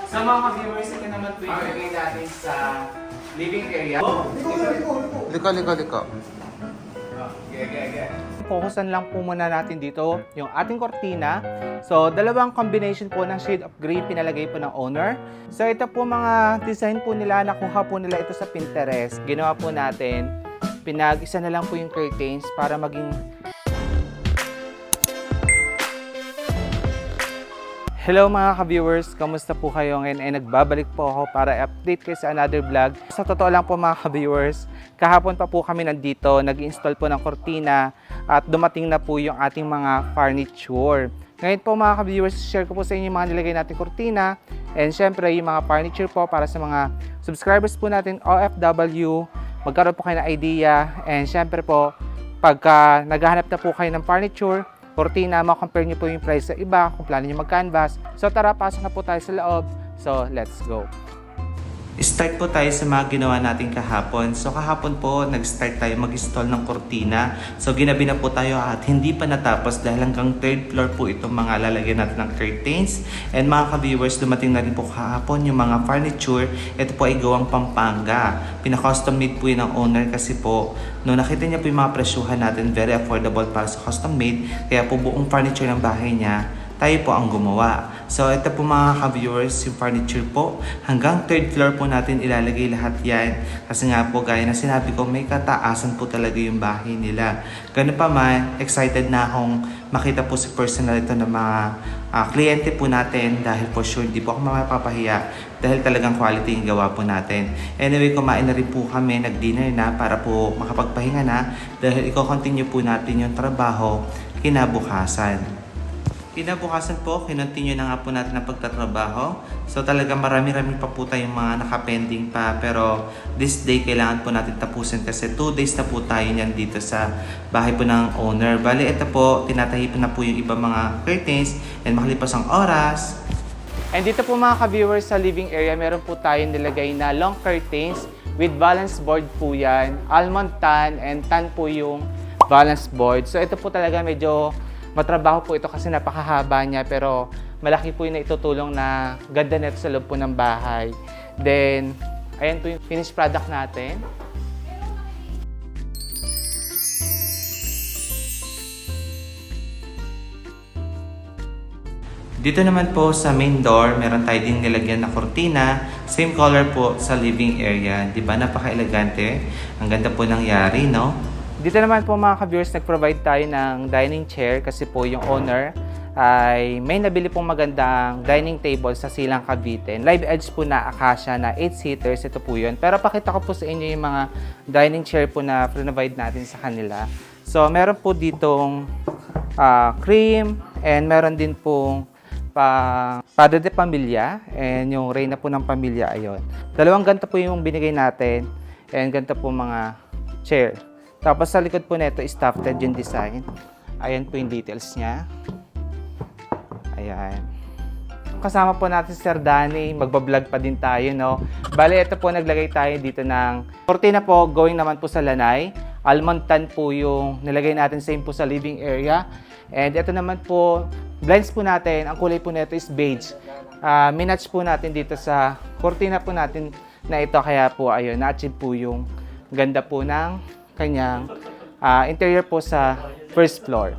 Sa mga ka-viewers, ito naman po yung ilagay natin sa living area. Liko. Focusan lang po muna natin dito yung ating kortina. So, dalawang combination po ng shade of green pinalagay po ng owner. So, ito po mga design po nila, nakuha po nila ito sa Pinterest. Ginawa po natin, pinag-isa na lang po yung curtains para maging... Hello mga ka-viewers, kamusta po kayo ngayon? Ay nagbabalik po ako para update kayo sa another vlog. Sa totoo lang po mga ka-viewers, kahapon pa po kami nandito, nag-install po ng kortina at dumating na po yung ating mga furniture. Ngayon po mga ka-viewers, share ko po sa inyo yung mga nilagay natin kortina and syempre yung mga furniture po para sa mga subscribers po natin OFW, magkaroon po kayo ng idea and syempre po pagka naghahanap na po kayo ng furniture, kortina, ma-compare nyo po yung price sa iba kung plano nyo mag-canvas. So tara, pasok na po tayo sa loob. So let's go. Start po tayo sa mga ginawa natin kahapon. So kahapon po, nag-start tayo mag-install ng kortina. So ginabi na po tayo at hindi pa natapos dahil hanggang third floor po itong mga lalagyan natin ng curtains. And mga ka-viewers, dumating na rin po kahapon yung mga furniture. Ito po ay gawang Pampanga. Pina-custom made po yun ng owner kasi po, no, nakita niya po yung mga presyuhan natin, very affordable para sa custom made. Kaya po buong furniture ng bahay niya, tayo po ang gumawa. So ito po mga ka-viewers, yung furniture po. Hanggang third floor po natin ilalagay lahat yan. Kasi nga po gaya na sinabi ko, may kataasan po talaga yung bahay nila. Ganun pa man, excited na akong makita po si personal ito ng mga kliyente po natin. Dahil for sure, di po ako mapapahiya. Dahil talagang quality yung gawa po natin. Anyway, kumain na rin po kami, nag-dinner na para po makapagpahinga na. Dahil i-continue po natin yung trabaho kinabukasan. Kinabukasan po, kinontinue na nga po natin ang pagtatrabaho. So talaga marami-rami pa po tayong mga nakapending pa. Pero this day kailangan po natin tapusin kasi 2 days na po tayo niyan dito sa bahay po ng owner. Bali, ito po, tinatahi na po yung ibang mga curtains and makalipas ang oras. And dito po mga ka-viewers sa living area, meron po tayong nilagay na long curtains with balance board po yan. Almond tan and tan po yung balance board. So ito po talaga medyo matrabaho po ito kasi napakahaba niya pero malaki po yung naitutulong na ganda nito sa loob po ng bahay. Then, ayan po yung finished product natin. Dito naman po sa main door, meron tayo din nilagyan na kortina. Same color po sa living area. Di ba? Napaka-elegante. Ang ganda po nangyari, no? Dito naman po mga ka-viewers, nag-provide tayo ng dining chair kasi po yung owner ay may nabili pong magandang dining table sa Silang Cavite. Live edge po na Acacia na 8-seaters, ito po yun. Pero pakita ko po sa inyo yung mga dining chair po na provide natin sa kanila. So meron po ditong cream and meron din pong Padre de Pamilya and yung Reyna po ng Pamilya, ayon. Dalawang ganito po yung binigay natin and ganito po mga chair. Tapos sa likod po nito, tufted yung design. Ayan po yung details niya. Ayan. Kasama po natin si Sir Danny, magbablog pa din tayo, no? Bale, ito po naglagay tayo dito ng kortina po, going naman po sa lanay. Almond tan po yung nilagay natin, same po sa living area. And ito naman po, blinds po natin, ang kulay po nito is beige. Minatch po natin dito sa kortina po natin na ito, kaya po ayun, na-achieve po yung ganda po ng kanyang interior po sa first floor.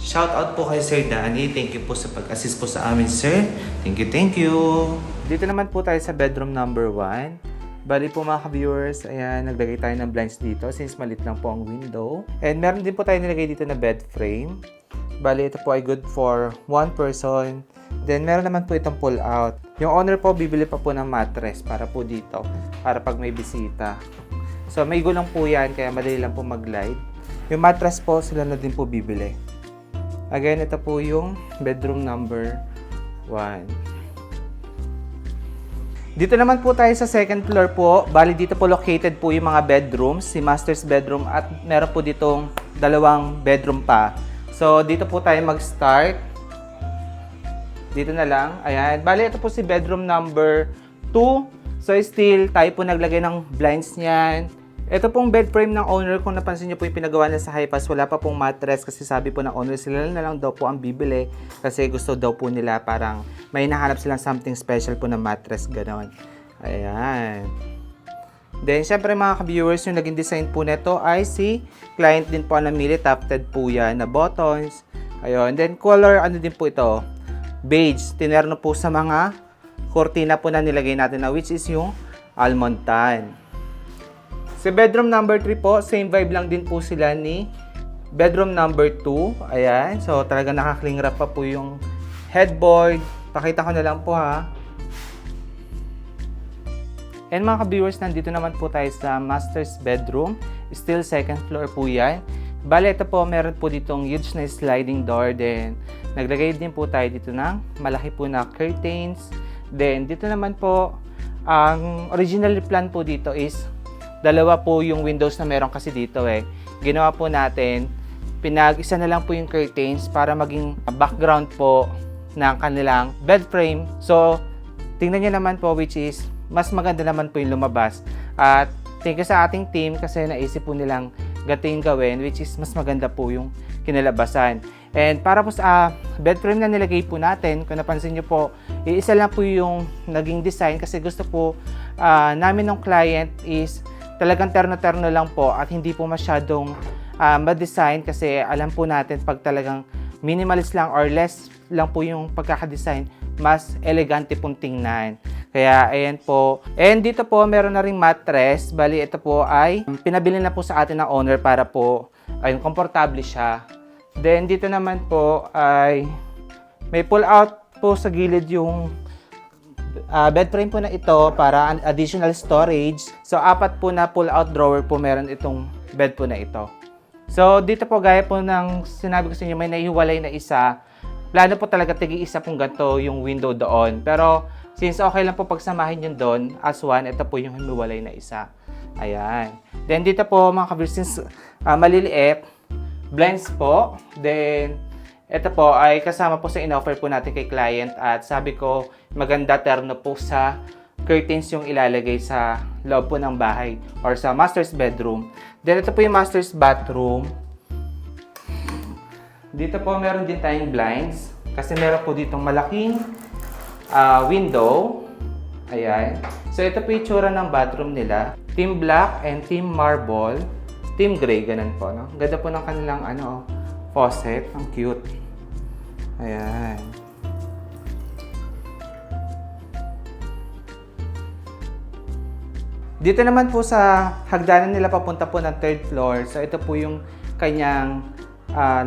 Shout out po kay Sir Danny. Thank you po sa pag-assist po sa amin, sir. Thank you. Dito naman po tayo sa bedroom number 1. Bali po mga ka-viewers, ayan, naglagay tayo ng blinds dito since malit lang po ang window. And meron din po tayo nilagay dito na bed frame. Bali, ito po ay good for 1 person. Then, meron naman po itong pull out. Yung owner po, bibili pa po ng mattress para po dito, para pag may bisita. So, may gulong po yan, kaya madali lang po mag-glide. Yung mattress po, sila na din po bibili. Again, ito po yung bedroom number 1. Dito naman po tayo sa second floor po. Bali, dito po located po yung mga bedrooms, si master's bedroom at meron po ditong 2 bedroom pa. So, dito po tayo mag-start. Dito na lang. Ayan. Bali, ito po si bedroom number 2. So, still, tayo po naglagay ng blinds niyan. Ito pong bed frame ng owner, kung napansin niyo po yung pinagawa niya sa Hi-Pass, wala pa pong mattress kasi sabi po ng owner sila na lang daw po ang bibili kasi gusto daw po nila parang may nahanap silang something special po na mattress, ganon. Ayan. Then, syempre mga ka-viewers, yung naging design po nito ay si client din po ang namili, tufted po yan na buttons. Ayun. Then, color, ano din po ito? Beige. Tinerno po sa mga cortina po na nilagay natin na which is yung almond tan. Sa bedroom number 3 po, same vibe lang din po sila ni bedroom number 2. Ayan. So, talaga nakakling wrap pa po yung headboard. Pakita ko na lang po ha. And mga ka-viewers, nandito naman po tayo sa master's bedroom. Still second floor po yan. Bale, ito po, meron po ditong huge na sliding door. Then, naglagay din po tayo dito ng malaki po na curtains. Then, dito naman po, ang original plan po dito is dalawa po yung windows na meron kasi dito eh. Ginawa po natin, pinag-isa na lang po yung curtains para maging background po ng kanilang bed frame. So, tingnan nyo naman po which is mas maganda naman po yung lumabas. At thank you sa ating team kasi naisip po nilang gating gawin which is mas maganda po yung kinalabasan. And para po sa bed frame na nilagay po natin, kung napansin nyo po, isa lang po yung naging design kasi gusto po namin ng client is talagang terno-terno lang po at hindi po masyadong ma-design kasi alam po natin pag talagang minimalist lang or less lang po yung pagkakadesign, mas elegante pong tingnan. Kaya ayan po. And dito po meron na ring mattress. Bali ito po ay pinabili na po sa atin ng owner para po ayun, komportable siya. Then dito naman po ay may pull out po sa gilid yung bed frame po na ito para additional storage. So, 4 po na pull-out drawer po meron itong bed po na ito. So, dito po gaya po ng sinabi ko sa inyo, may naihiwalay na isa. Plano po talaga tig-isa pong ganito yung window doon. Pero, since okay lang po pagsamahin yun doon, as one, ito po yung himiwalay na isa. Ayan. Then, dito po mga kabir, since maliliit, blinds po. Then, ito po ay kasama po sa in-offer po natin kay client at sabi ko maganda terno po sa curtains yung ilalagay sa loob po ng bahay or sa master's bedroom. Then ito po yung master's bathroom. Dito po meron din tayong blinds kasi meron po ditong malaking window. Ayan. So ito po yung tsura ng bathroom nila. Team black and team marble. Team gray, ganun po. No? Ganda po ng kanilang faucet. Ang cute. Ayan. Dito naman po sa hagdanan nila papunta po ng 3rd floor. So ito po yung kanyang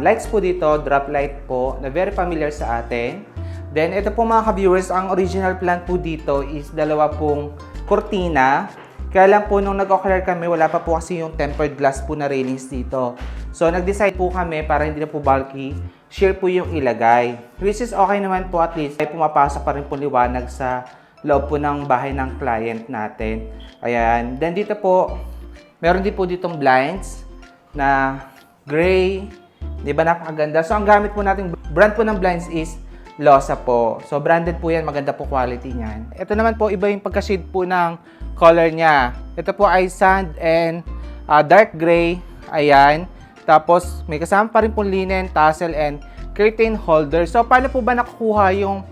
lights po dito, drop light po, na very familiar sa atin. Then ito po mga ka-viewers, ang original plan po dito is dalawa pong kurtina. Kaya lang po nung nag-occular kami, wala pa po kasi yung tempered glass po na railings dito. So nag-decide po kami para hindi na po bulky, sheer po yung ilagay. Which is okay naman po, at least ay pumapasok pa rin po liwanag sa loob po ng bahay ng client natin. Ayan. Then dito po, meron din po ditong blinds na gray. Di ba napakaganda? So ang gamit po natin, brand po ng blinds is Losa po. So branded po yan, maganda po quality niyan. Ito naman po, iba yung pagka-shade po ng color niya. Ito po ay sand and dark gray. Ayan. Tapos may kasama pa rin po linen, tassel, and curtain holder. So paano po ba nakukuha yung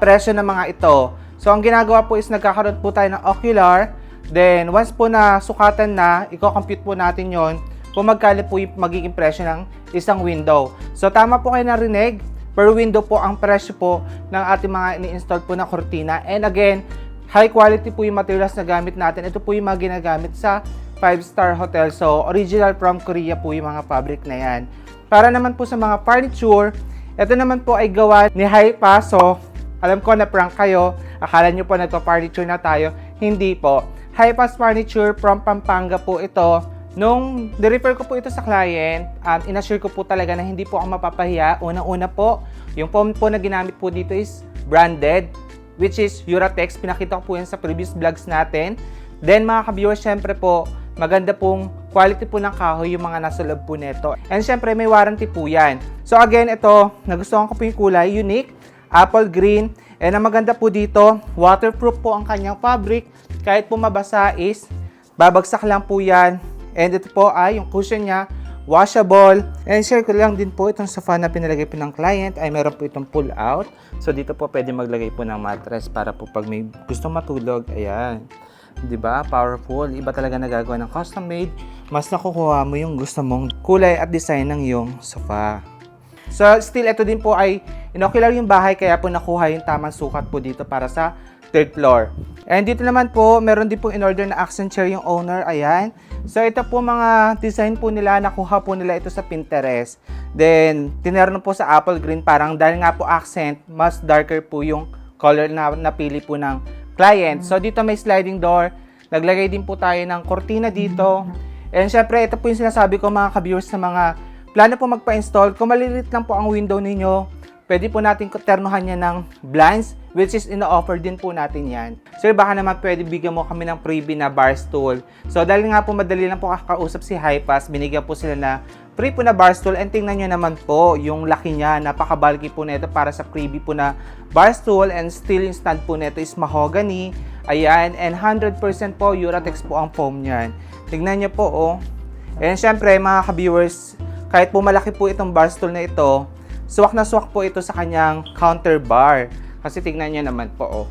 presyo ng mga ito? So ang ginagawa po is nagkakaroon po tayo ng ocular. Then once po na sukatan na, i-compute po natin yon kung magkano po yung magiging presyo ng isang window. So tama po kayo narinig. Per window po ang presyo po ng ating mga ini-install po na kortina. And again, high quality po yung materials na gamit natin. Ito po yung mga ginagamit sa 5-star hotel. So, original from Korea po yung mga fabric na yan. Para naman po sa mga furniture, ito naman po ay gawa ni Hi-Pass. So, alam ko na prank kayo. Akala nyo po nagpa-furniture na tayo. Hindi po. Hi-Pass Furniture from Pampanga po ito. Nung nirefer ko po ito sa client, inassure ko po talaga na hindi po ako mapapahiya. Unang-una po, yung foam po na ginamit po dito is branded, which is Uratex. Pinakita ko po yan sa previous vlogs natin. Then mga ka-viewers, syempre po, maganda pong quality po ng kahoy yung mga nasa loob po nito. And syempre, may warranty po yan. So again, ito, nagustuhan ko po yung kulay, unique, apple green. And ang maganda po dito, waterproof po ang kanyang fabric. Kahit po mabasa is Babagsak lang po yan. And ito po ay yung cushion niya, washable. And share ko lang din po itong sofa na pinalagay po ng client ay meron po itong pull out. So dito po pwede maglagay po ng mattress para po pag may gustong matulog, ayan. 'Di ba? Powerful. Iba talaga nagagawa ng custom made. Mas nakukuha mo yung gusto mong kulay at design ng iyong sofa. So still ito din po ay inocular yung bahay kaya po nakuha yung tamang sukat po dito para sa third floor. And dito naman po, meron din po in-order na accent chair yung owner. Ayan. So ito po mga design po nila, nakuha po nila ito sa Pinterest. Then, tinerno po sa apple green. Parang dahil nga po accent, mas darker po yung color na napili po ng client. So dito may sliding door. Naglagay din po tayo ng cortina dito. And syempre, ito po yung sinasabi ko mga ka-viewers sa mga plano po magpa-install. Kung malilit lang po ang window ninyo, pwede po natin ternohan yan ng blinds, which is ino-offer din po natin yan. Sir, baka naman pwede bigyan mo kami ng freebie na bar stool. So, dahil nga po madali lang po kakausap si Hi-Pass, binigyan po sila na free po na bar stool. And tingnan nyo naman po, yung laki niya, napaka-bulky po nito para sa freebie po na bar stool. And still, yung stand po nito is mahogany. Ayan, and 100% po, Uratex po ang foam niyan. Tingnan nyo po, oh. And syempre, mga ka-viewers, kahit po malaki po itong bar stool na ito, suwak na suwak po ito sa kanyang counter bar. Kasi tignan nyo naman po, oh.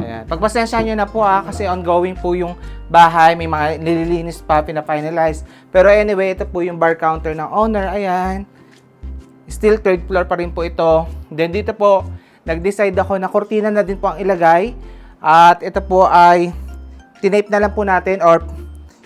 Ayan. Pagpasensyahan nyo na po kasi ongoing po yung bahay. May mga nililinis pa, pina-finalize. Pero anyway, ito po yung bar counter ng owner. Ayan. Still third floor pa rin po ito. Then dito po, nag-decide ako na kortina na din po ang ilagay. At ito po ay tinape na lang po natin or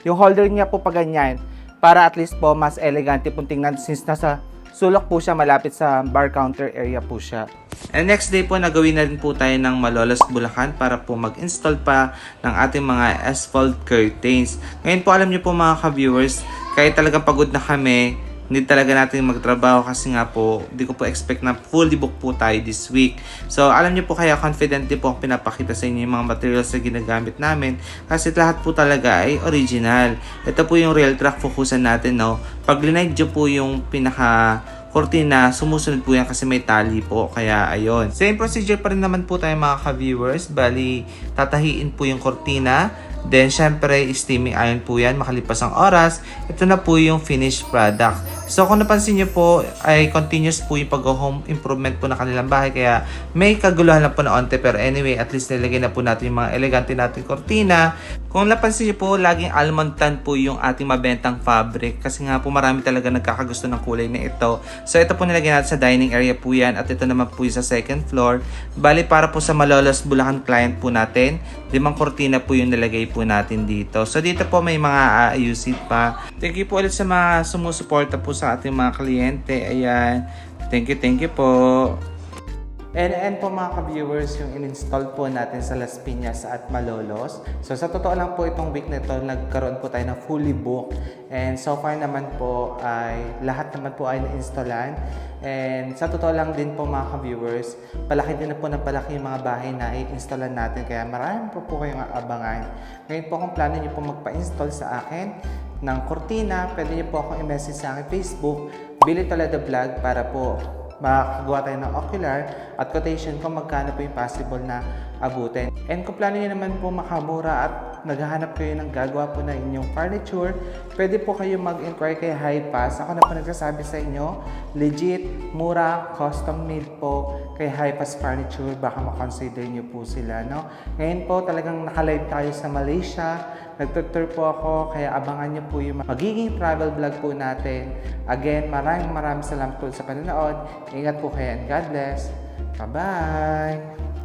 yung holder niya po pa ganyan. Para at least po mas elegante po tingnan since nasa sulok po siya, malapit sa bar counter area po siya. And next day po, nagawin na rin po tayo ng Malolos Bulacan para po mag-install pa ng ating mga asphalt curtains. Ngayon po, alam niyo po mga ka-viewers, kahit talagang pagod na kami, hindi talaga natin magtrabaho kasi nga po, hindi ko po expect na fully book po tayo this week. So, alam niyo po kaya confident din po ako pinapakita sa inyo yung mga materials na ginagamit namin kasi lahat po talaga ay original. Ito po yung real track focusan natin, no? Pag linagyo po yung pinaka cortina, sumusunod po yan kasi may tali po. Kaya, ayun. Same procedure pa rin naman po tayo mga ka-viewers. Bali, tatahiin po yung cortina. Then, syempre, steaming iron po yan. Makalipas ang oras, ito na po yung finished product. So, kung napansin nyo po, ay continuous po yung pag-home improvement po na kanilang bahay. Kaya, may kaguluhan lang po na onte. Pero anyway, at least nilagay na po natin yung mga elegante natin cortina. Kung napansin nyo po, laging almond tan po yung ating mabentang fabric. Kasi nga po, marami talaga nagkakagusto ng kulay na ito. So, ito po nilagay natin sa dining area po yan. At ito naman po yung sa second floor. Bali, para po sa Malolos Bulacan client po natin, 5 cortina po yung nilagay po natin dito. So, dito po may mga aayusin pa. Thank you po ulit sa mga sumusuporta po sa ating mga kliyente. Ayan. Thank you po. And po mga ka-viewers, yung in-install po natin sa Las Piñas at Malolos. So sa totoo lang po itong week na ito, nagkaroon po tayo ng fully booked. And so far naman po ay lahat naman po ay na-installan. And sa totoo lang din po mga ka-viewers, palaki din na po ng palaki yung mga bahay na i-installan natin. Kaya marami po kayong abangan. Ngayon po kung plano nyo po magpa-install sa akin ng cortina, pwede nyo po akong i-message sa akin Facebook, Billy Toledo Vlog, para po makagawa tayo ng ocular at quotation kung magkano po yung possible na abutin. And kung plano nyo naman po makamura at naghahanap kayo ng gagawa po na inyong furniture, pwede po kayo mag-inquire kay Hi-Pass. Ako na po nagsasabi sa inyo, legit, mura, custom made po kay Hi-Pass Furniture. Baka makonsider nyo po sila, no? Ngayon po talagang nakalive tayo sa Malaysia. Nagtutur po ako, kaya abangan nyo po yung magiging travel vlog po natin. Again, maraming salamat po sa panonood. Ingat po kayo and God bless. Bye-bye!